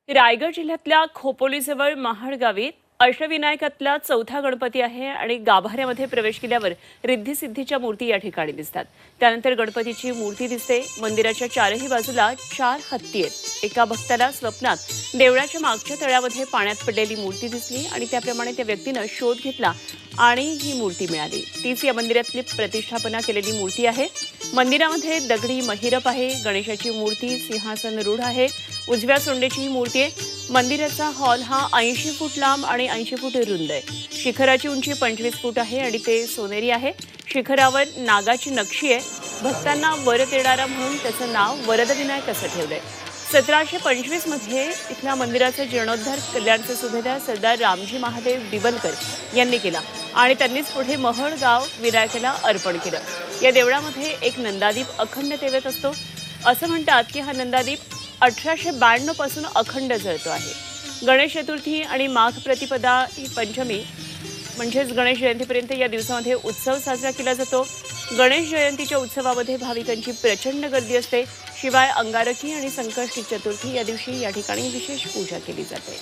रायगड जिल्ह्यातल्या खोपोलीजवळ महाड गावी अष्टविनायकातला चौथा गणपती आहे आणि गाभाऱ्यामध्ये प्रवेश केल्यावर रिद्धी-सिद्धीच्या मूर्ती या ठिकाणी दिसतात. त्यानंतर गणपतीची मूर्ती दिसते. मंदिराच्या चारही बाजूला 4 हत्ती आहेत. एका भक्ताला स्वप्नात देवळाच्या मागच्या तळ्यामध्ये पाण्यात पडलेली मूर्ती दिसली आणि त्याप्रमाणे त्या व्यक्तीनं शोध घेतला आणि ही मूर्ती मिळाली. तीच या मंदिरातली प्रतिष्ठापना केलेली मूर्ती आहे. मंदिरामध्ये दगडी महिरप आहे. गणेशाची मूर्ती सिंहासन रूढ आहे. उजव्या सोंडेची ही मूर्ती आहे. मंदिराचा हॉल हा 80 फूट लांब आणि 80 फूट रुंद आहे. शिखराची उंची 25 फूट आहे आणि ते सोनेरी आहे. शिखरावर नागाची नक्षी आहे. भक्तांना वर देणारा म्हणून त्याचं नाव वरदविनायक असं ठेवलंय. 1725 मध्ये इथल्या मंदिराचा जीर्णोद्धार कल्याणचे सुभेदार सरदार रामजी महादेव दिबलकर यांनी केला आणि त्यांनीच पुढे महड गाव विनायकाला अर्पण केलं. या देवळामध्ये एक नंदादीप अखंड तेवत असतो. असं म्हणतात की हा नंदादीप 1892 पासून अखंड जळतो आहे. गणेश चतुर्थी आणि माघ प्रतिपदा ही पंचमी म्हणजेच गणेश जयंतीपर्यंत या दिवसामध्ये उत्सव साजरा केला जातो. गणेश जयंतीच्या उत्सवामध्ये भाविकांची प्रचंड गर्दी असते. शिवाय अंगारकी आणि संकष्टी चतुर्थी या दिवशी या ठिकाणी विशेष पूजा केली जाते.